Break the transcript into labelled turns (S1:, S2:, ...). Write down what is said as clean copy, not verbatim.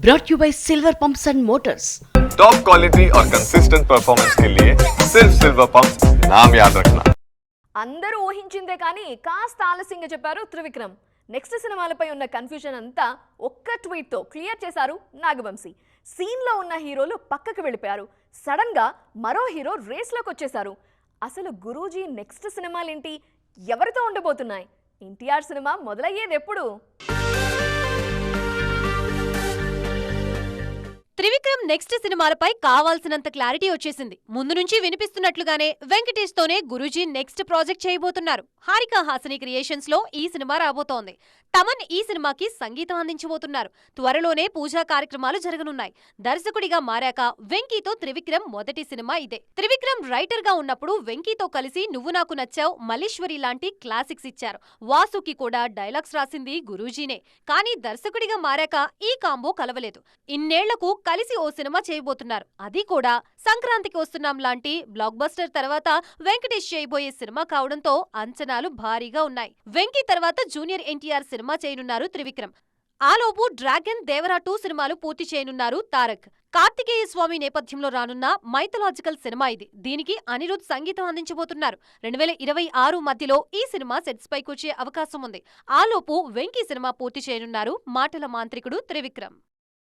S1: brought you by Silver Pumps and Motors.
S2: Top quality और consistent performance के लिए सिर्फ सिल्वर पंप्स नाम याद रखना.
S3: అందరూ ఊహించిందే కానీ కాస్త ఆలస్యంగా చెప్పారు త్రివిక్రమ్. నెక్స్ట్ సినిమాలపై ఉన్న కన్ఫ్యూజన్ అంతా ఒక్క ట్వీట్తో క్లియర్ చేశారు నాగవంశీ. సీన్లో ఉన్న హీరోలు పక్కకు వెళ్ళిపోయారు. సడన్గా మరో హీరో రేస్లోకి వచ్చేశారు. అసలు గురూజీ నెక్స్ట్ సినిమాలేంటి, ఎవరితో ఉండబోతున్నాయి? ఎన్టీఆర్ సినిమా మొదలయ్యేది ఎప్పుడు?
S4: త్రివిక్రమ్ నెక్స్ట్ సినిమాలపై కావాల్సినంత క్లారిటీ వచ్చేసింది. ముందు నుంచి వినిపిస్తున్నట్లుగానే వెంకటేష్ తోనే గురూజీ నెక్స్ట్ ప్రాజెక్ట్ చేయబోతున్నారు. హారిక హాసిని క్రియేషన్స్ లో ఈ సినిమా రాబోతోంది. తమన్ ఈ సినిమాకి సంగీతం అందించబోతున్నారు. త్వరలోనే పూజా కార్యక్రమాలు జరగనున్నాయి. దర్శకుడిగా మారాక వెంకీతో త్రివిక్రమ్ మొదటి సినిమా ఇదే. త్రివిక్రమ్ రైటర్ గా ఉన్నప్పుడు వెంకీతో కలిసి నువ్వు నాకు నచ్చావ్, మల్లీశ్వరి లాంటి క్లాసిక్స్ ఇచ్చారు. వాసుకి కూడా డైలాగ్స్ రాసింది గురూజీనే. కానీ దర్శకుడిగా మారాక ఈ కాంబో కలవలేదు. ఇన్నేళ్లకు కలిసి ఓ సినిమా చేయబోతున్నారు. అది కూడా సంక్రాంతికి వస్తున్నాం లాంటి బ్లాక్ బస్టర్ తర్వాత వెంకటేష్ చేయబోయే సినిమా కావడంతో అంచనాలు భారీగా ఉన్నాయి. వెంకీ తర్వాత జూనియర్ ఎన్టీఆర్ సినిమా చేయనున్నారు త్రివిక్రమ్. ఆలోపు డ్రాగన్, దేవరా 2 సినిమాలు పూర్తి చేయనున్నారు తారక్. కార్తికేయ స్వామి నేపథ్యంలో రానున్న మైథలాజికల్ సినిమా ఇది. దీనికి అనిరుద్ సంగీతం అందించబోతున్నారు. 2026 మధ్యలో ఈ సినిమా సెట్స్ పైకొచ్చే అవకాశం ఉంది. ఆలోపు వెంకీ సినిమా పూర్తి చేయనున్నారు మాటల మాంత్రికుడు త్రివిక్రమ్.